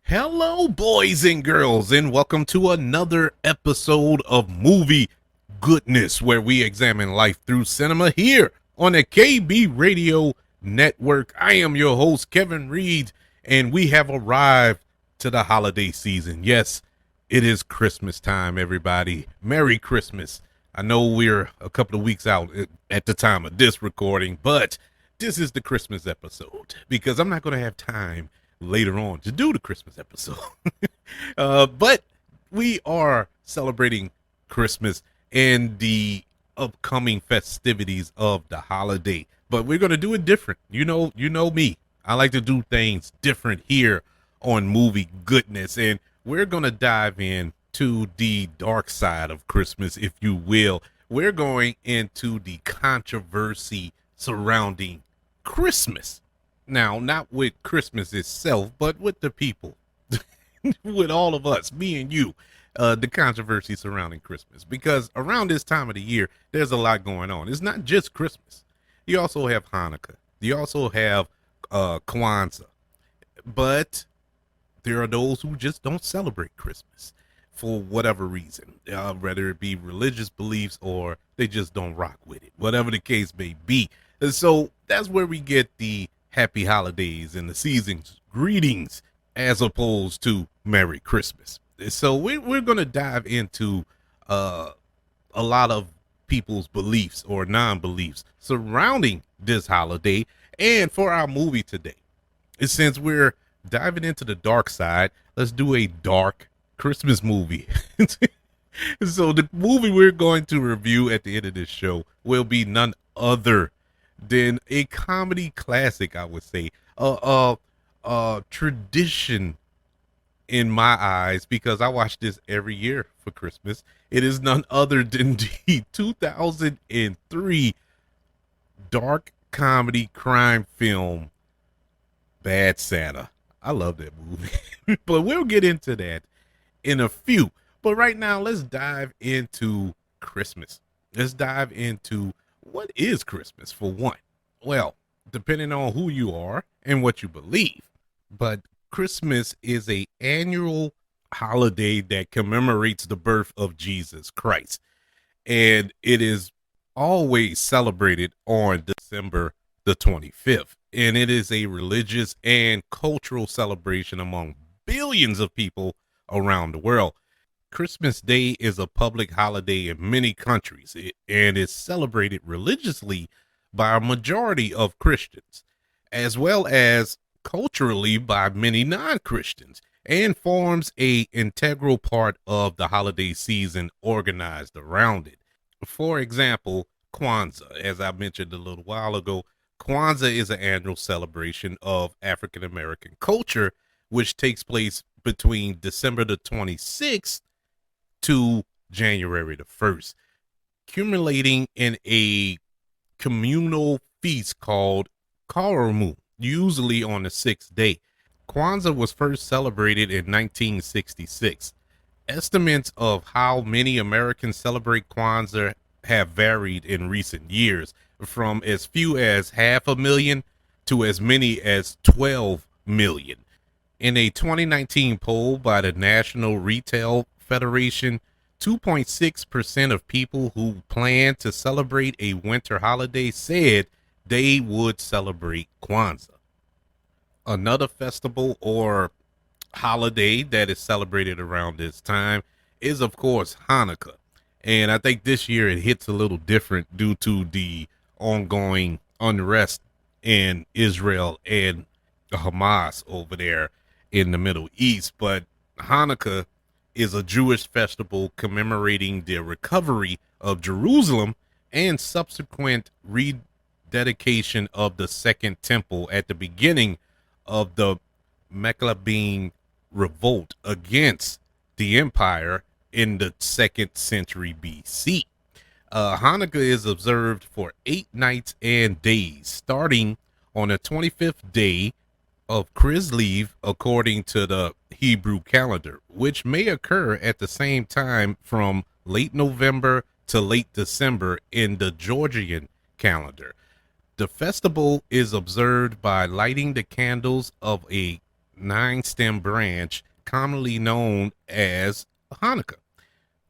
Hello, boys and girls, and welcome to another episode of Movie Goodness, where we examine life through cinema here on the KB Radio Network. I am your host, Kevin Reed, and we have arrived to the holiday season. Yes, it is Christmas time, everybody. Merry Christmas. I know we're a couple of weeks out at the time of this recording, but this is the Christmas episode because I'm not going to have time later on to do the Christmas episode. But we are celebrating Christmas and the upcoming festivities of the holiday. But we're gonna do it different. You know me. I like to do things different here on Movie Goodness, and we're gonna dive in to the dark side of Christmas, if you will. We're going into the controversy surrounding Christmas. Now, not with Christmas itself, but with the people, with all of us, me and you, the controversy surrounding Christmas. Because around this time of the year, there's a lot going on. It's not just Christmas. You also have Hanukkah. You also have Kwanzaa. But there are those who just don't celebrate Christmas for whatever reason, whether it be religious beliefs or they just don't rock with it, whatever the case may be. And so that's where we get the happy holidays and the season's greetings as opposed to Merry Christmas. So we're going to dive into a lot of people's beliefs or non-beliefs surrounding this holiday. And for our movie today, since we're diving into the dark side, let's do a dark Christmas movie. So the movie we're going to review at the end of this show will be none other than a comedy classic, I would say, tradition in my eyes, because I watch this every year for Christmas. It is none other than the 2003 dark comedy crime film Bad Santa. I love that movie, but we'll get into that in a few. But right now, let's dive into Christmas. Let's dive into what is Christmas, for one. Well, depending on who you are and what you believe, but Christmas is a annual holiday that commemorates the birth of Jesus Christ, and it is always celebrated on December the 25th. And it is a religious and cultural celebration among billions of people around the world. Christmas Day is a public holiday in many countries and is celebrated religiously by a majority of Christians, as well as culturally by many non-Christians, and forms a integral part of the holiday season organized around it. For example, Kwanzaa, as I mentioned a little while ago, Kwanzaa is an annual celebration of African American culture, which takes place between December the 26th to January the 1st, accumulating in a communal feast called Karamu, usually on the 6th day. Kwanzaa was first celebrated in 1966. Estimates of how many Americans celebrate Kwanzaa have varied in recent years, from as few as 500,000 to as many as 12 million. In a 2019 poll by the National Retail Federation, 2.6% of people who plan to celebrate a winter holiday said they would celebrate Kwanzaa. Another festival or holiday that is celebrated around this time is, of course, Hanukkah. And I think this year it hits a little different due to the ongoing unrest in Israel and Hamas over there in the Middle East. But Hanukkah is a Jewish festival commemorating the recovery of Jerusalem and subsequent rededication of the Second Temple at the beginning of the Maccabean revolt against the empire in the 2nd century BC. Hanukkah is observed for 8 nights and days, starting on the 25th day of Kislev, according to the Hebrew calendar, which may occur at the same time from late November to late December in the Georgian calendar. The festival is observed by lighting the candles of a nine stem branch, commonly known as Hanukkah.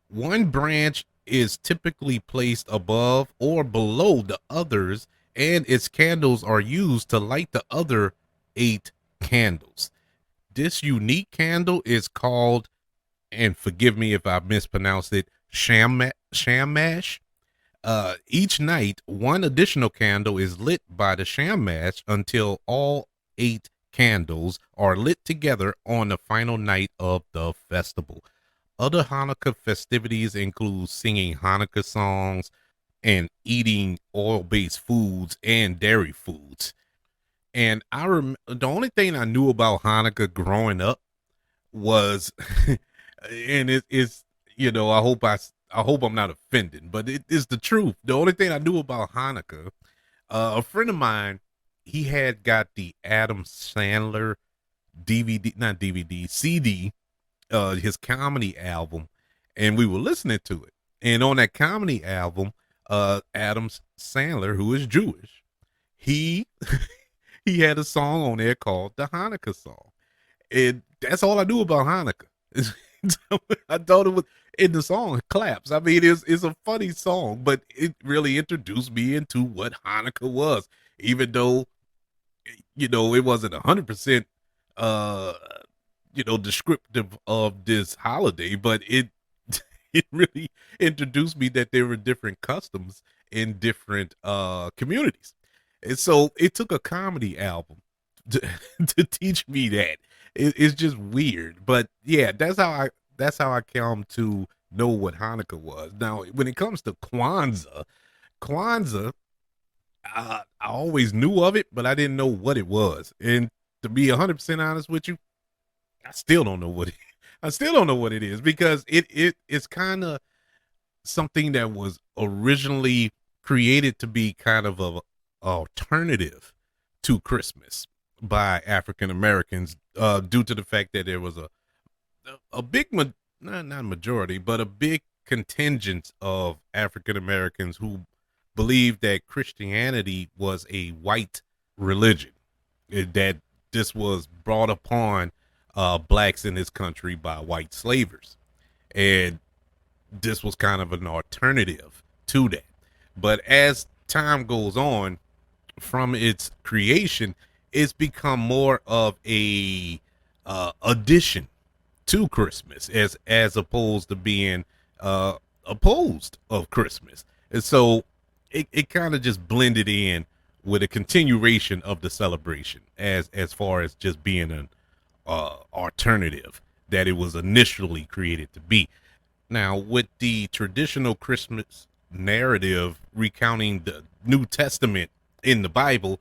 One branch is typically placed above or below the others, and its candles are used to light the other eight candles. This unique candle is called, and forgive me if I mispronounced it, shamash. Each night, one additional candle is lit by the shamash until all eight candles are lit together on the final night of the festival. Other Hanukkah festivities include singing Hanukkah songs and eating oil-based foods and dairy foods. And the only thing I knew about Hanukkah growing up was, and it's I hope I'm not offended, but it is the truth. The only thing I knew about Hanukkah, a friend of mine, he had got the Adam Sandler DVD, not DVD, CD, his comedy album, and we were listening to it. And on that comedy album, Adam Sandler, who is Jewish, he he had a song on there called the Hanukkah song, and that's all I knew about Hanukkah. I thought it was in the song claps. I mean, it's a funny song, but it really introduced me into what Hanukkah was, even though it wasn't 100% uh descriptive of this holiday, but it it really introduced me that there were different customs in different communities. And so it took a comedy album to, to teach me that. It's just weird, but yeah, that's how I come to know what Hanukkah was. Now, when it comes to Kwanzaa, I always knew of it, but I didn't know what it was. And to be 100% honest with you, I still don't know what it, I still don't know what it is, because it's kind of something that was originally created to be kind of a alternative to Christmas by African Americans, due to the fact that there was a big not majority, but a big contingent of African Americans who believed that Christianity was a white religion, that this was brought upon blacks in this country by white slavers, and this was kind of an alternative to that. But as time goes on, from its creation, it's become more of a addition to Christmas, as opposed to being opposed of Christmas. And so it kind of just blended in with a continuation of the celebration, as far as just being an alternative that it was initially created to be. Now, with the traditional Christmas narrative recounting the New Testament in the Bible,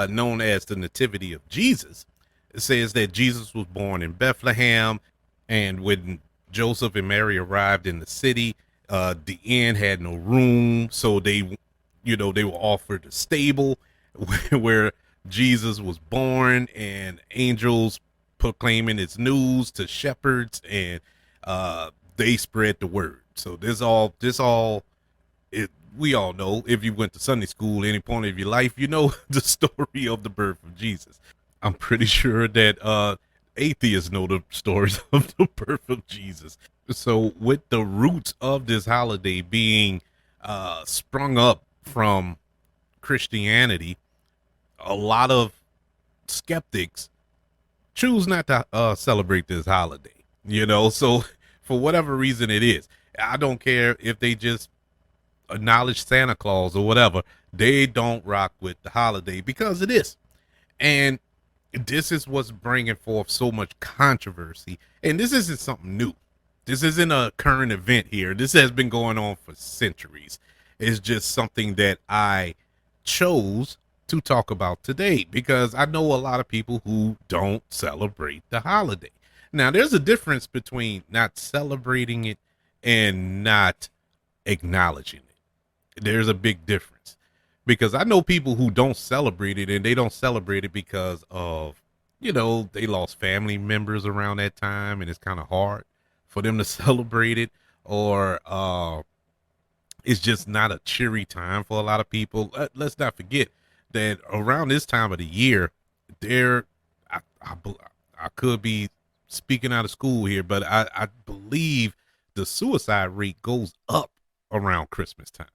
known as the Nativity of Jesus, it says that Jesus was born in Bethlehem, and when Joseph and Mary arrived in the city, the inn had no room, so they were offered a stable where Jesus was born, and angels proclaiming its news to shepherds, and they spread the word. So this all it we all know, if you went to Sunday school any point of your life, you know the story of the birth of Jesus. I'm pretty sure that atheists know the stories of the birth of Jesus. So with the roots of this holiday being sprung up from Christianity, a lot of skeptics choose not to celebrate this holiday. So for whatever reason it is, I don't care if they just acknowledge Santa Claus or whatever. They don't rock with the holiday because of this. And this is what's bringing forth so much controversy. And this isn't something new. This isn't a current event here. This has been going on for centuries. It's just something that I chose to talk about today because I know a lot of people who don't celebrate the holiday. Now, there's a difference between not celebrating it and not acknowledging it. There's a big difference, because I know people who don't celebrate it, and they don't celebrate it because of, they lost family members around that time and it's kind of hard for them to celebrate it, or it's just not a cheery time for a lot of people. Let's not forget that around this time of the year, there, I, I, I could be speaking out of school here, but I believe the suicide rate goes up around Christmas time,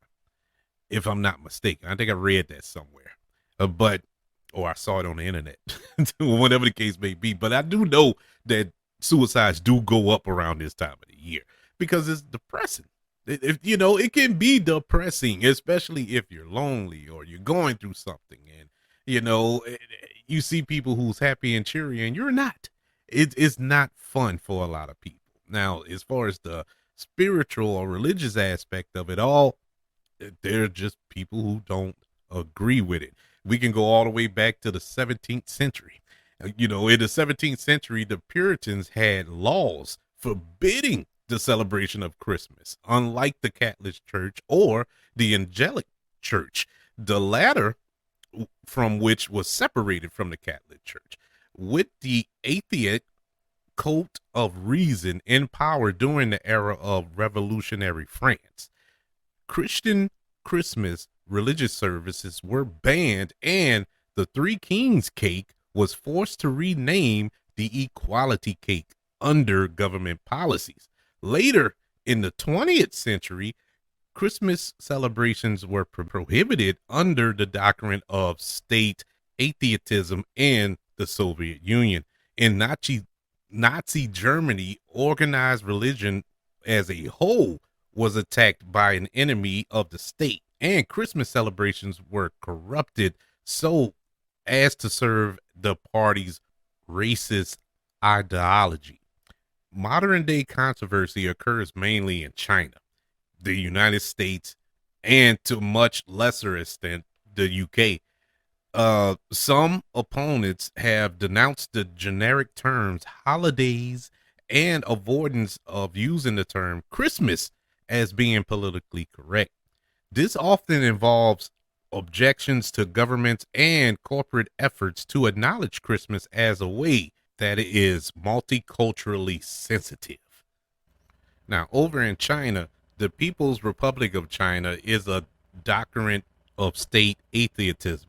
if I'm not mistaken. I think I read that somewhere, but or I saw it on the internet, whatever the case may be. But I do know that suicides do go up around this time of the year because it's depressing. If you know, it can be depressing, especially if you're lonely or you're going through something, and you know, you see people who's happy and cheery, and you're not. It's not fun for a lot of people. Now, as far as the spiritual or religious aspect of it all, they're just people who don't agree with it. We can go all the way back to the 17th century. You know, in the 17th century, the Puritans had laws forbidding the celebration of Christmas, unlike the Catholic Church or the Angelic Church, the latter from which was separated from the Catholic Church. With the atheist cult of reason in power during the era of revolutionary France, Christian Christmas religious services were banned, and the Three Kings cake was forced to rename the Equality Cake under government policies. Later in the 20th century, Christmas celebrations were prohibited under the doctrine of state atheism in the Soviet Union. In Nazi Germany, organized religion as a whole was attacked by an enemy of the state, and Christmas celebrations were corrupted so as to serve the party's racist ideology. Modern day controversy occurs mainly in China, the United States, and to much lesser extent, the UK. Some opponents have denounced the generic terms holidays and avoidance of using the term Christmas as being politically correct. This often involves objections to governments and corporate efforts to acknowledge Christmas as a way that it is multiculturally sensitive. Now, over in China, the People's Republic of China is a doctrine of state atheism.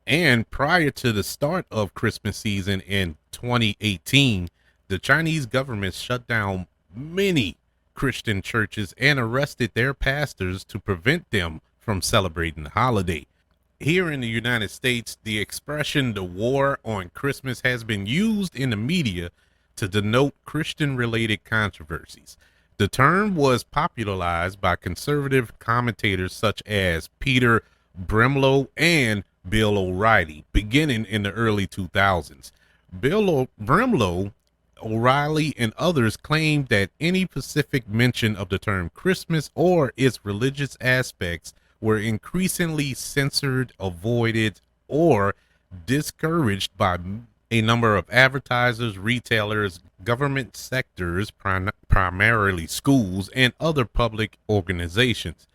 And prior to the start of Christmas season in 2018, the Chinese government shut down many Christian churches and arrested their pastors to prevent them from celebrating the holiday. Here in the United States, the expression "the war on Christmas" has been used in the media to denote Christian related controversies. The term was popularized by conservative commentators such as Peter Brimlow and Bill O'Reilly, beginning in the early 2000s. Brimlow, O'Reilly, and others claimed that any specific mention of the term Christmas or its religious aspects were increasingly censored, avoided, or discouraged by a number of advertisers, retailers, government sectors, primarily schools, and other public organizations.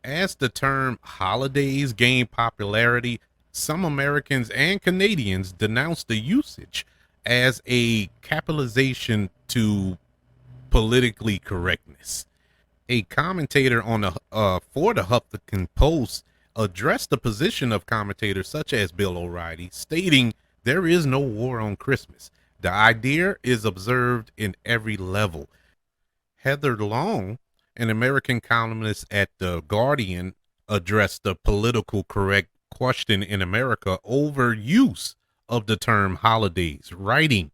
As the term holidays gained popularity, some Americans and Canadians denounced the usage as a capitalization to politically correctness. A commentator on the for the Huffington Post addressed the position of commentators such as Bill O'Reilly, stating, "There is no war on Christmas. The idea is observed in every level." Heather Long, an American columnist at The Guardian, addressed the political correct question in America over use of the term holidays, writing,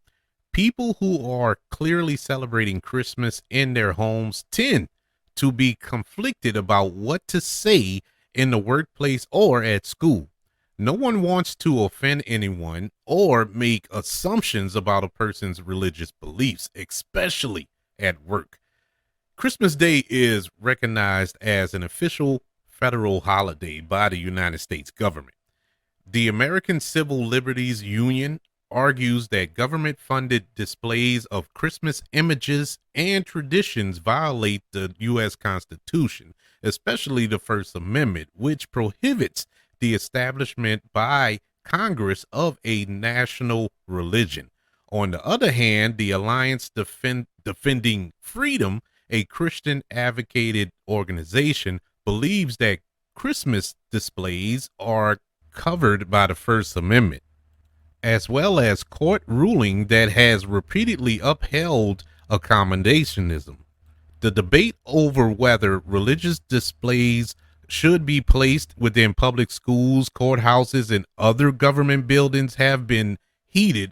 "People who are clearly celebrating Christmas in their homes tend to be conflicted about what to say in the workplace or at school. No one wants to offend anyone or make assumptions about a person's religious beliefs, especially at work. Christmas Day is recognized as an official federal holiday by the United States government. The American Civil Liberties Union argues that government-funded displays of Christmas images and traditions violate the U.S. Constitution, especially the First Amendment, which prohibits the establishment by Congress of a national religion. On the other hand, the Alliance Defending Freedom, a Christian advocated organization, believes that Christmas displays are covered by the First Amendment. as well as court ruling that has repeatedly upheld accommodationism. The debate over whether religious displays should be placed within public schools, courthouses, and other government buildings have been heated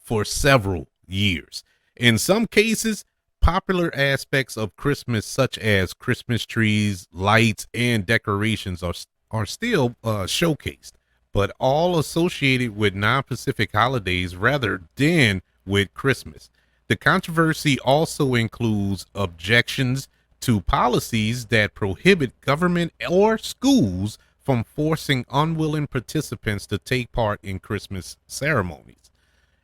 for several years. In some cases, popular aspects of Christmas, such as Christmas trees, lights, and decorations, are still showcased, but all associated with non Pacific holidays rather than with Christmas. The controversy also includes objections to policies that prohibit government or schools from forcing unwilling participants to take part in Christmas ceremonies.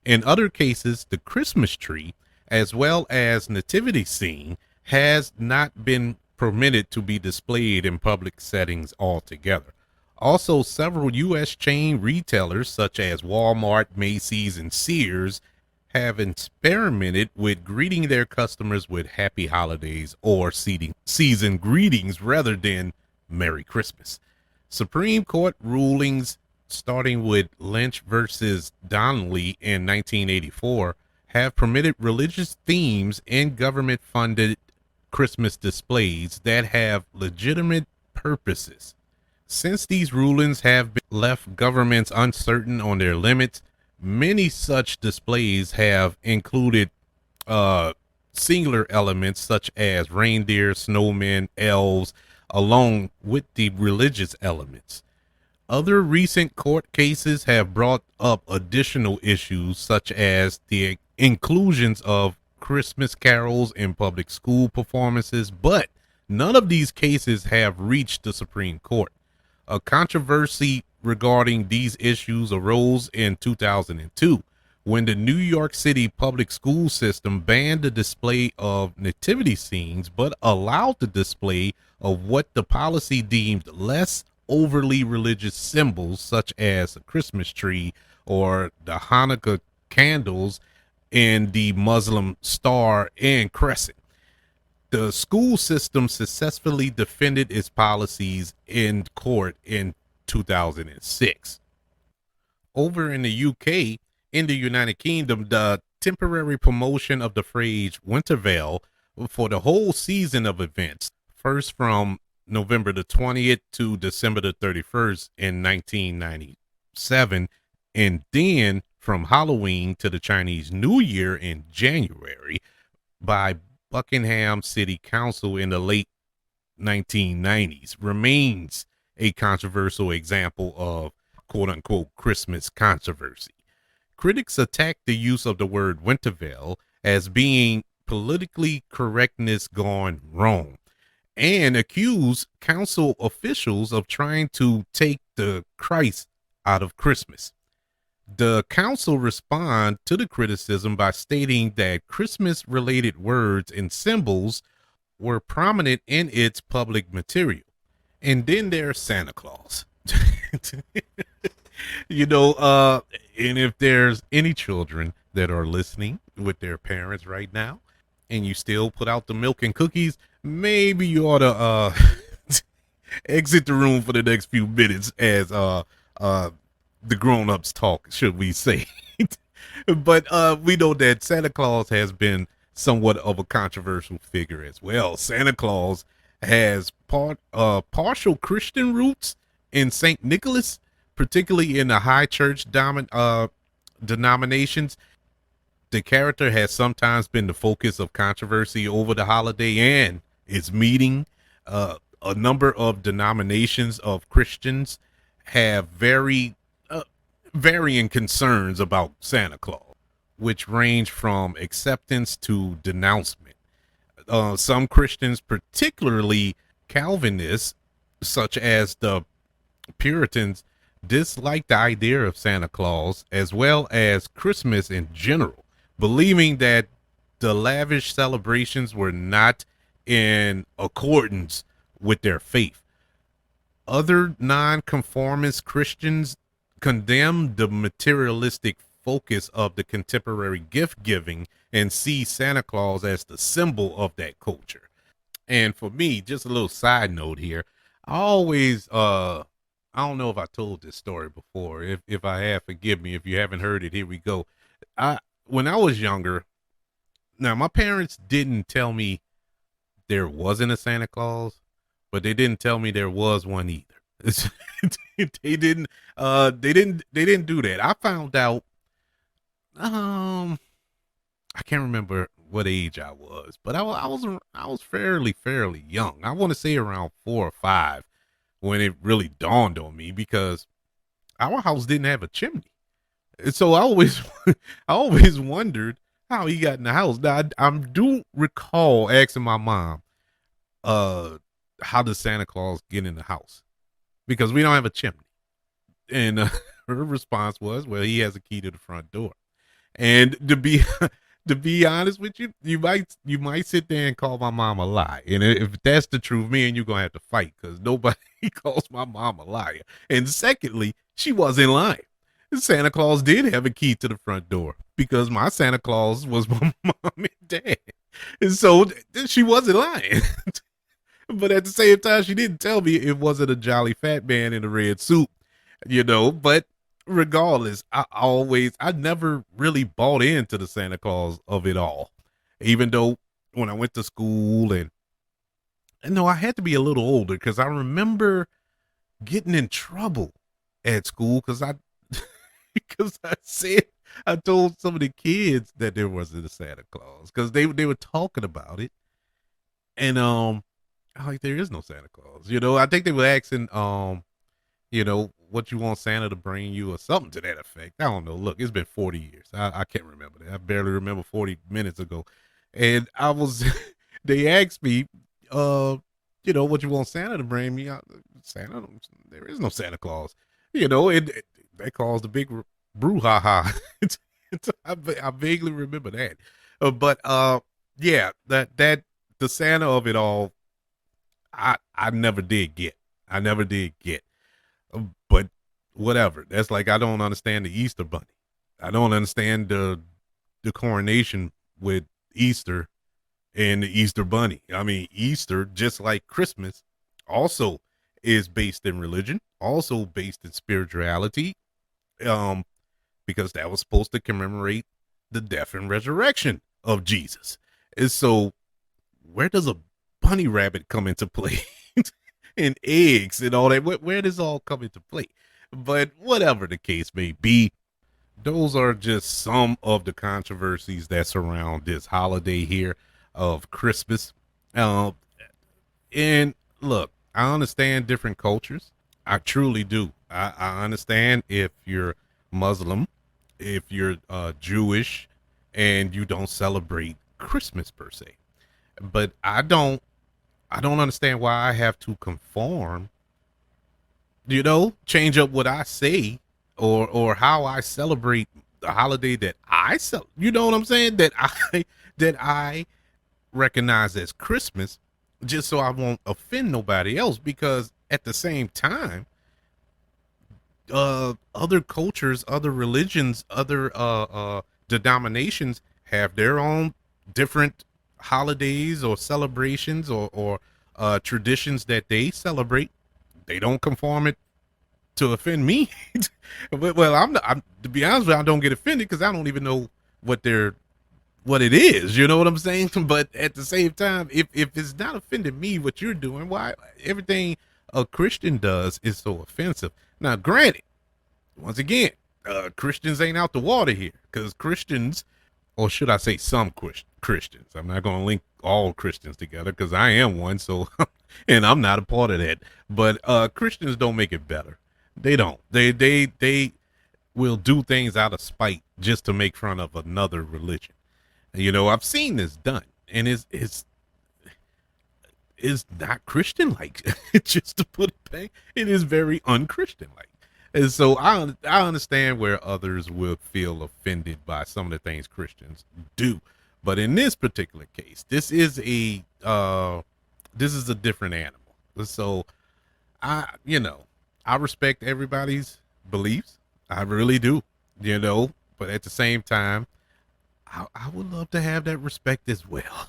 In other cases, the Christmas tree, as well as nativity scene, has not been permitted to be displayed in public settings altogether. Also, several U.S. chain retailers such as Walmart, Macy's, and Sears have experimented with greeting their customers with happy holidays or season greetings rather than Merry Christmas. Supreme Court rulings starting with Lynch versus Donnelly in 1984 have permitted religious themes in government funded Christmas displays that have legitimate purposes. Since these rulings have left governments uncertain on their limits, many such displays have included uh, singular elements such as reindeer, snowmen, elves, along with the religious elements. Other recent court cases have brought up additional issues, such as the inclusions of Christmas carols in public school performances, but none of these cases have reached the Supreme Court. A controversy regarding these issues arose in 2002 when the New York City public school system banned the display of nativity scenes but allowed the display of what the policy deemed less overly religious symbols, such as a Christmas tree or the Hanukkah candles and the Muslim star and crescent. The school system successfully defended its policies in court in 2006. Over in the UK, in the United Kingdom, the temporary promotion of the phrase Wintervale for the whole season of events, first from November the 20th to December the 31st in 1997, and then from Halloween to the Chinese New Year in January by Buckingham City Council in the late 1990s, remains a controversial example of quote unquote Christmas controversy. Critics attack the use of the word Wintervale as being politically correctness gone wrong and accuse council officials of trying to take the Christ out of Christmas. The council respond to the criticism by stating that Christmas related words and symbols were prominent in its public material. And then there's Santa Claus. And if there's any children that are listening with their parents right now and you still put out the milk and cookies, maybe you ought to exit the room for the next few minutes as the grown-ups talk, should we say. But we know that Santa Claus has been somewhat of a controversial figure as well. Santa Claus has partial Christian roots in St. Nicholas, particularly in the high church denominations. The character has sometimes been the focus of controversy over the holiday and its meeting. A number of denominations of Christians have varying concerns about Santa Claus, which range from acceptance to denouncement. Some Christians, particularly Calvinists, such as the Puritans, dislike the idea of Santa Claus as well as Christmas in general, believing that the lavish celebrations were not in accordance with their faith. Other nonconformist Christians condemn the materialistic focus of the contemporary gift giving and see Santa Claus as the symbol of that culture. And for me, just a little side note here, I always I don't know if I told this story before. If I have, forgive me. If you haven't heard it, here we go. I When I was younger, now my parents didn't tell me there wasn't a Santa Claus, but they didn't tell me there was one either. they didn't they didn't do that. I found out um I can't remember what age I was, but I was fairly young. I want to say around 4 or 5 when it really dawned on me because our house didn't have a chimney. And so I always I always wondered how he got in the house. Now I do recall asking my mom, how does Santa Claus get in the house? Because we don't have a chimney. And her response was, well, he has a key to the front door. And to be honest with you, you might sit there and call my mom a lie. And if that's the truth, me and you gonna have to fight because nobody calls my mom a liar. And secondly, she wasn't lying. Santa Claus did have a key to the front door because my Santa Claus was my mom and dad. And so she wasn't lying. But at the same time, she didn't tell me it wasn't a jolly fat man in a red suit, But regardless, I never really bought into the Santa Claus of it all. Even though when I went to school and no, I had to be a little older because I remember getting in trouble at school because I because I said I told some of the kids that there wasn't a Santa Claus because they were talking about it and I'm like there is no Santa Claus. I think they were asking what you want Santa to bring you or something to that effect. I don't know. Look, it's been 40 years. I can't remember that. I barely remember 40 minutes ago. And I was, they asked me, what you want Santa to bring me? Santa, there is no Santa Claus. That caused a big brouhaha. I vaguely remember that. But yeah, the Santa of it all, I never did get. I never did get. But whatever. That's like I don't understand the Easter bunny. I don't understand the coronation with Easter and the Easter bunny. I mean, Easter, just like Christmas, also is based in religion, also based in spirituality, um, because that was supposed to commemorate the death and resurrection of Jesus. And so, where does a bunny rabbit come into play? And eggs and all that. Where does all come into play? But whatever the case may be, those are just some of the controversies that surround this holiday here of Christmas. Uh, and look, I understand different cultures. I truly do. I understand if you're Muslim, if you're Jewish, and you don't celebrate Christmas per se. But I don't understand why I have to conform, change up what I say or how I celebrate the holiday that I sell. You know what I'm saying? That I recognize as Christmas just so I won't offend nobody else because at the same time, other cultures, other religions, other denominations have their own different holidays or celebrations or traditions that they celebrate. They don't conform it to offend me. But well, to be honest with you, I don't get offended because I don't even know what it is. You know what I'm saying? But at the same time, if it's not offending me, what you're doing, why everything a Christian does is so offensive. Now, granted, once again, Christians ain't out the water here because Christians, or should I say some Christians, I'm not going to link all Christians together because I am one, so and I'm not a part of that. But Christians don't make it better. They don't. They will do things out of spite just to make fun of another religion. I've seen this done, and it's not Christian like. Just to put it plain, it is very unchristian like. And so I understand where others will feel offended by some of the things Christians do, but in this particular case, this is a different animal. So I respect everybody's beliefs. I really do. But at the same time, I would love to have that respect as well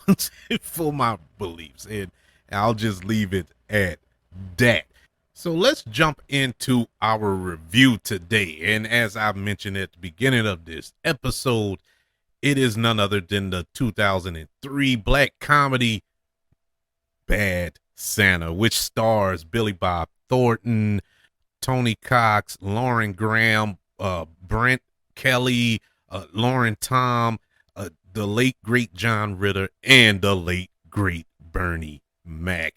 for my beliefs, and I'll just leave it at that. So let's jump into our review today. And as I mentioned at the beginning of this episode, it is none other than the 2003 black comedy Bad Santa, which stars Billy Bob Thornton, Tony Cox, Lauren Graham, Brent Kelly, Lauren Tom, the late great John Ritter, and the late great Bernie Mac.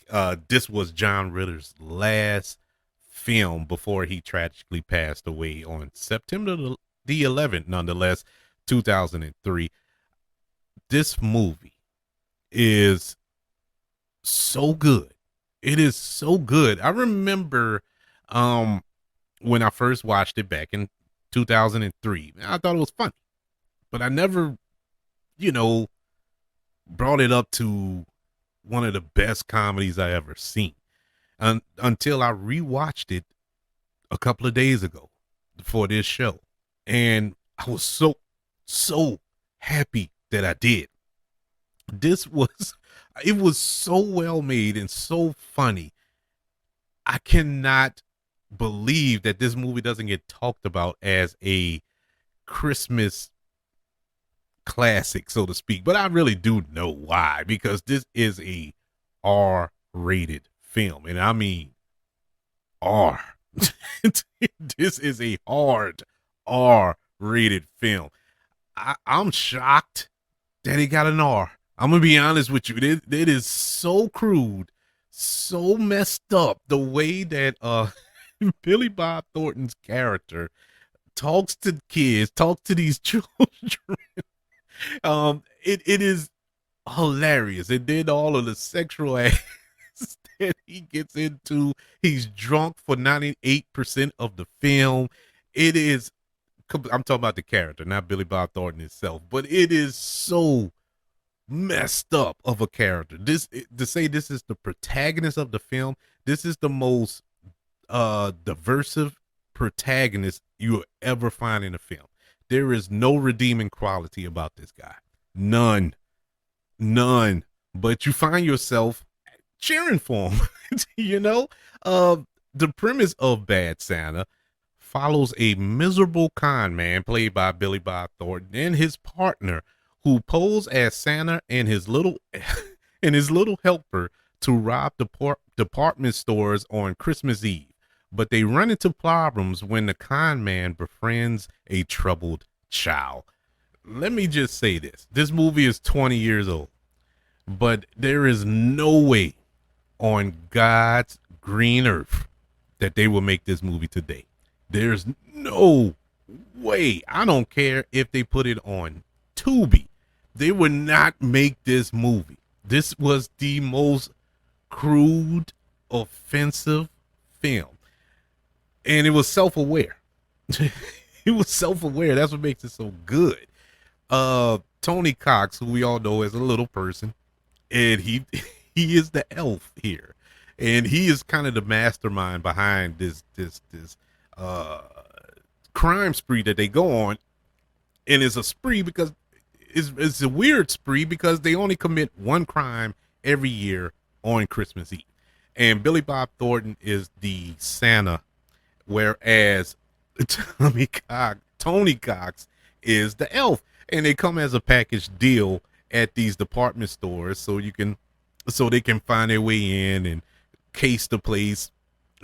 This was John Ritter's last film before he tragically passed away on September the 11th, nonetheless, 2003. This movie is so good. It is so good. I remember um when I first watched it back in 2003. I thought it was funny, but I never, you know, brought it up to one of the best comedies I ever seen until I rewatched it a couple of days ago for this show. And I was so happy that I did. This was, it was so well made and so funny. I cannot believe that this movie doesn't get talked about as a Christmas classic, so to speak. But I really do know why, because this is a R-rated film, and I mean R. This is a hard R-rated film. I'm shocked that it got an R. I'm gonna be honest with you. It is so crude, so messed up. The way that Billy Bob Thornton's character talks to kids, talks to these children. It is hilarious. It did all of the sexual acts that he gets into. He's drunk for 98% of the film. It is, I'm talking about the character, not Billy Bob Thornton himself, but it is so messed up of a character. This, to say this is the protagonist of the film, this is the most diversive protagonist you will ever find in a film. There is no redeeming quality about this guy. None. But you find yourself cheering for him. you know? The premise of Bad Santa follows a miserable con man played by Billy Bob Thornton and his partner, who pose as Santa and his little helper to rob department stores on Christmas Eve. But they run into problems when the con man befriends a troubled child. Let me just say this. This movie is 20 years old, but there is no way on God's green earth that they will make this movie today. There's no way. I don't care if they put it on Tubi. They would not make this movie. This was the most crude, offensive film. And it was self-aware. It was self-aware. That's what makes it so good. Tony Cox, who we all know as a little person, and he is the elf here. And he is kind of the mastermind behind this crime spree that they go on. And it's a spree because it's a weird spree because they only commit one crime every year on Christmas Eve. And Billy Bob Thornton is the Santa, whereas Tony Cox is the elf. And they come as a package deal at these department stores so they can find their way in and case the place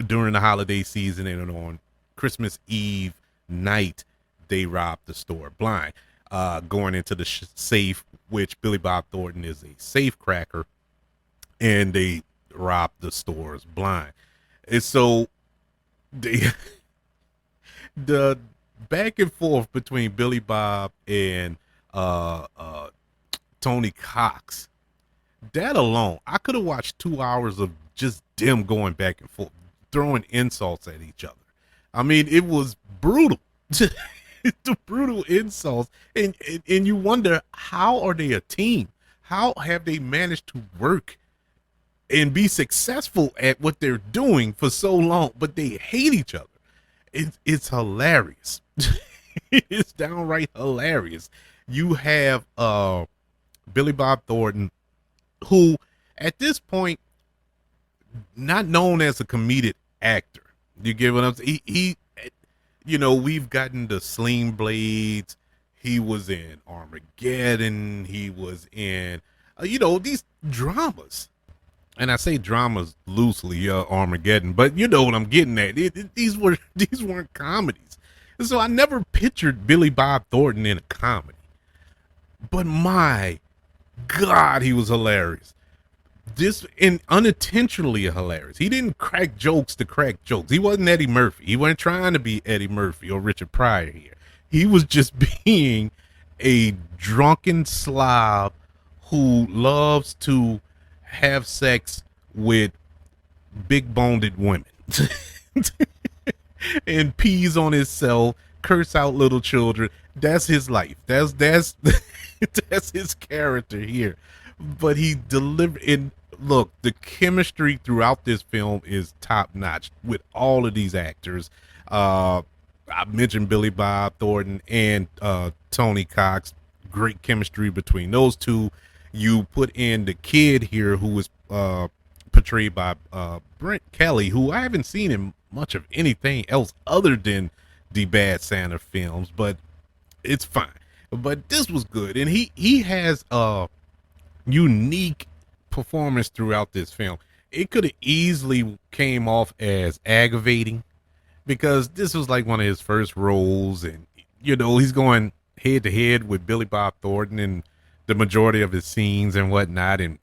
during the holiday season. And on Christmas Eve night, they rob the store blind, going into the safe, which Billy Bob Thornton is a safe cracker, and they rob the stores blind. And so they the back and forth between Billy Bob and Tony Cox, that alone, I could have watched 2 hours of just them going back and forth, throwing insults at each other. I mean, it was brutal. The brutal insults, and you wonder, how are they a team? How have they managed to work and be successful at what they're doing for so long, but they hate each other? It's hilarious. It's downright hilarious. You have Billy Bob Thornton, who at this point, not known as a comedic actor. You get what I'm saying? We've gotten the Sling Blades. He was in Armageddon. He was in, these dramas. And I say dramas loosely, Armageddon, but you know what I'm getting at. These weren't comedies, so I never pictured Billy Bob Thornton in a comedy. But my God, he was hilarious. This and unintentionally hilarious. He didn't crack jokes to crack jokes. He wasn't Eddie Murphy. He wasn't trying to be Eddie Murphy or Richard Pryor here. He was just being a drunken slob who loves to have sex with big boned women and pees on himself, curse out little children. That's his life. That's that's his character here. But he delivered. And look, the chemistry throughout this film is top notch with all of these actors. I mentioned Billy Bob Thornton and Tony Cox. Great chemistry between those two. You put in the kid here who was portrayed by Brent Kelly, who I haven't seen in much of anything else other than the Bad Santa films, but it's fine. But this was good, and he has a unique performance throughout this film. It could have easily came off as aggravating because this was like one of his first roles, and he's going head to head with Billy Bob Thornton in the majority of his scenes and whatnot, and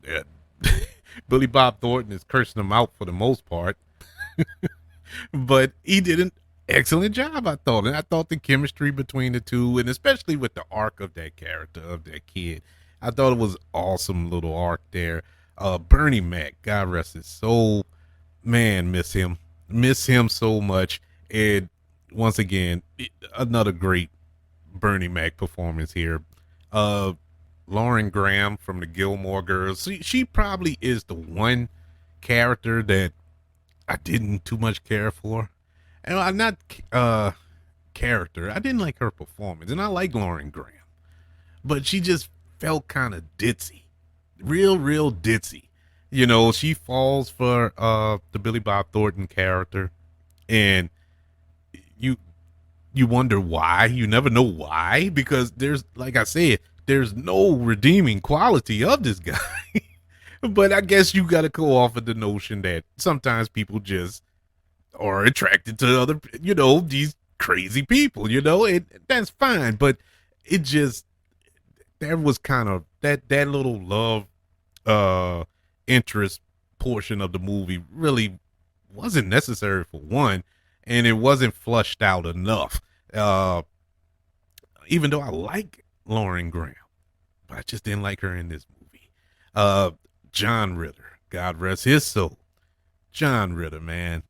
Billy Bob Thornton is cursing him out for the most part. But he did an excellent job, I thought. And I thought the chemistry between the two, and especially with the arc of that character, of that kid, I thought it was awesome little arc there. Bernie Mac, God rest his soul. Man, miss him. Miss him so much. And once again, another great Bernie Mac performance here. Lauren Graham from the Gilmore Girls. She probably is the one character that I didn't too much care for. And I'm not character. I didn't like her performance, and I like Lauren Graham, but she just felt kind of ditzy, real ditzy. She falls for the Billy Bob Thornton character, and you wonder why. You never know why, because there's, like I said, there's no redeeming quality of this guy. But I guess you got to go off of the notion that sometimes people just are attracted to other, these crazy people, that's fine. But it just, that was kind of that little love interest portion of the movie really wasn't necessary for one, and it wasn't flushed out enough. Even though I like Lauren Graham, but I just didn't like her in this movie. John Ritter, God rest his soul. John Ritter, man,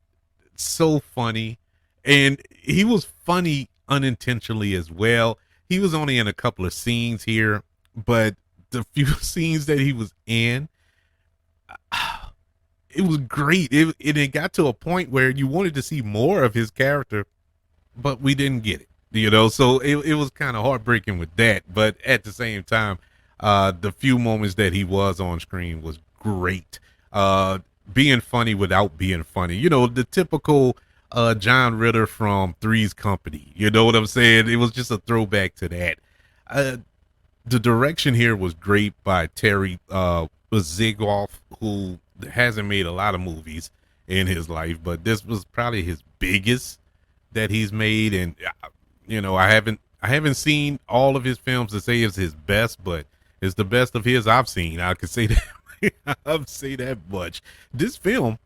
so funny, and he was funny unintentionally as well. He was only in a couple of scenes here, but the few scenes that he was in, it was great. It got to a point where you wanted to see more of his character, but we didn't get it. So it was kind of heartbreaking with that. But at the same time, the few moments that he was on screen was great. Being funny without being funny. The typical John Ritter from Three's Company. You know what I'm saying? It was just a throwback to that. The direction here was great by Terry Zigoff, who hasn't made a lot of movies in his life, but this was probably his biggest that he's made. And I haven't seen all of his films to say it's his best, but it's the best of his I've seen. I could say that. I'll say that much. This film,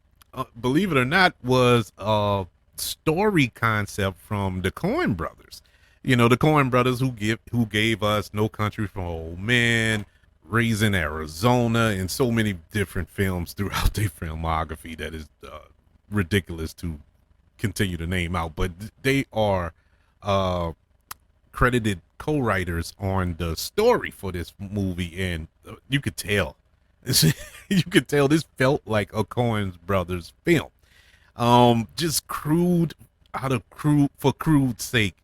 believe it or not, was a story concept from the Coen brothers. The Coen brothers who gave us No Country for Old Men, Raising Arizona, and so many different films throughout their filmography that is ridiculous to continue to name out. But they are credited co-writers on the story for this movie, and you could tell. You could tell this felt like a Coen brothers film. Just crude for crude sake,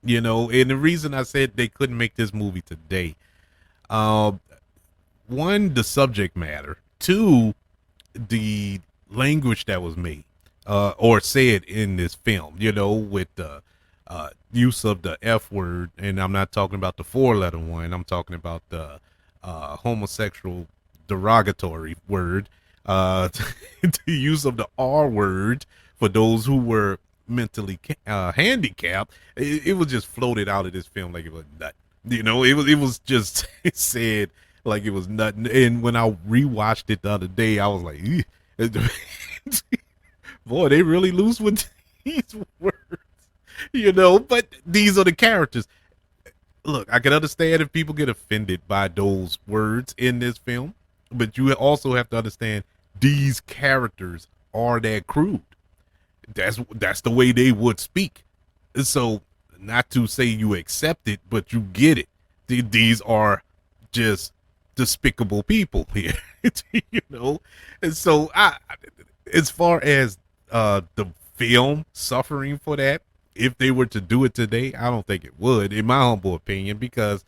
and the reason I said they couldn't make this movie today, one, the subject matter, two, the language that was made. or said in this film, with the use of the F word. And I'm not talking about the 4-letter one. I'm talking about the homosexual derogatory word. The use of the R word for those who were mentally handicapped. It was just floated out of this film like it was nothing. It was just said like it was nothing. And when I rewatched it the other day, I was like, boy, they really loose with these words. But these are the characters. Look, I can understand if people get offended by those words in this film, but you also have to understand these characters are that crude. That's the way they would speak. So, not to say you accept it, but you get it. These are just despicable people here, you know. And so, as far as the film suffering for that, if they were to do it today, I don't think it would, in my humble opinion, because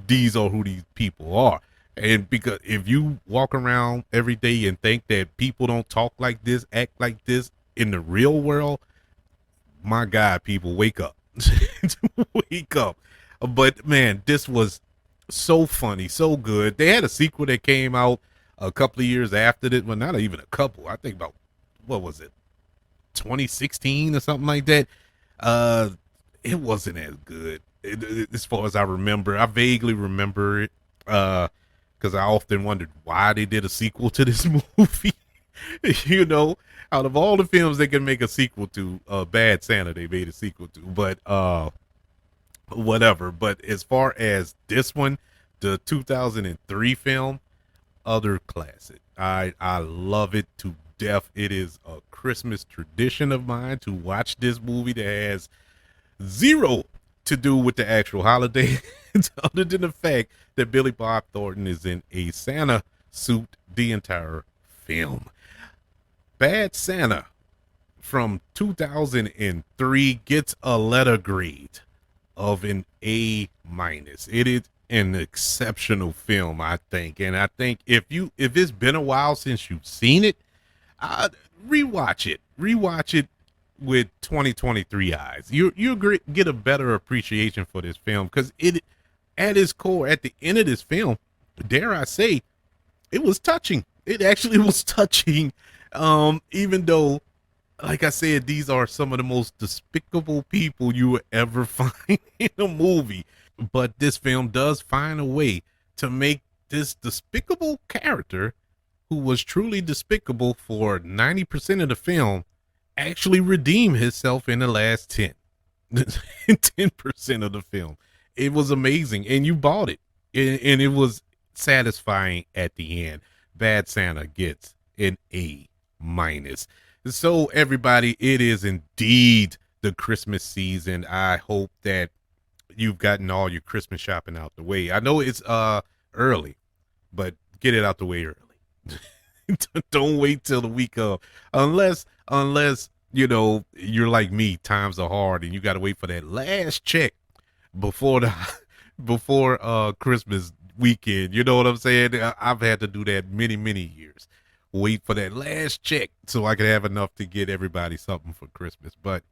these are who these people are. And because if you walk around every day and think that people don't talk like this, act like this in the real world, my God, people, wake up. Wake up. But man, this was so funny, so good. They had a sequel that came out a couple of years after this. Well, not even a couple. I think about, what was it, 2016 or something like that. Uh, it wasn't as good as far as I remember. I vaguely remember it because I often wondered why they did a sequel to this movie. Out of all the films they can make a sequel to, Bad Santa, they made a sequel to. But whatever. But as far as this one, the 2003 film, other classic. I love it to death. It is a Christmas tradition of mine to watch this movie that has zero to do with the actual holiday, other than the fact that Billy Bob Thornton is in a Santa suit the entire film. Bad Santa from 2003 gets a letter grade of an A minus. It is an exceptional film, I think. And I think if it's been a while since you've seen it, rewatch it. Rewatch it with 2023 eyes. You get a better appreciation for this film, because it, at its core, at the end of this film, dare I say, it was touching. It actually was touching. Even though, like I said, these are some of the most despicable people you will ever find in a movie. But this film does find a way to make this despicable character, who was truly despicable for 90% of the film, actually redeem himself in the last 10% of the film. It was amazing, and you bought it, and it was satisfying at the end. Bad Santa gets an A minus. So everybody, it is indeed the Christmas season. I hope that you've gotten all your Christmas shopping out the way. I know it's early, but get it out the way early. Don't wait till the week of, unless you're like me, times are hard and you got to wait for that last check before the before Christmas weekend. You know what I'm saying? I've had to do that many years. Wait for that last check so I can have enough to get everybody something for Christmas. But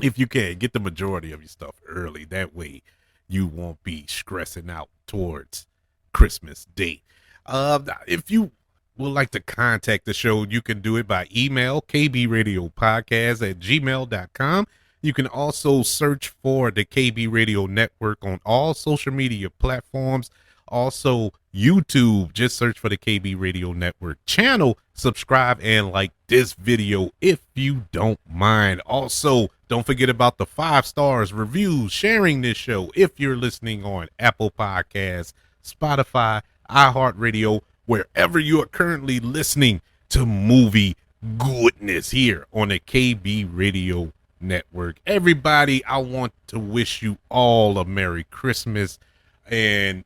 if you can, get the majority of your stuff early. That way you won't be stressing out towards Christmas Day. If you would like to contact the show, you can do it by email, kbradiopodcast@gmail.com. You can also search for the KB Radio Network on all social media platforms. Also, YouTube, just search for the KB Radio Network channel. Subscribe and like this video if you don't mind. Also, don't forget about the 5 stars, reviews, sharing this show if you're listening on Apple Podcasts, Spotify, iHeartRadio, wherever you are currently listening to movie goodness here on the KB Radio Network. Everybody, I want to wish you all a Merry Christmas and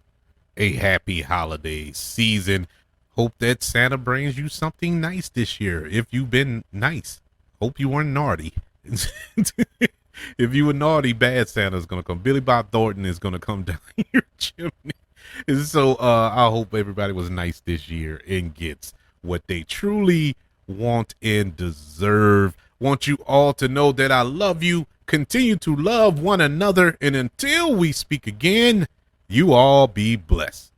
a happy holiday season. Hope that Santa brings you something nice this year. If you've been nice, hope you weren't naughty. If you were naughty, Bad Santa's gonna come. Billy Bob Thornton is gonna come down your chimney. And so I hope everybody was nice this year and gets what they truly want, and deserve. Want you all to know that I love you. Continue to love one another. And until we speak again, you all be blessed.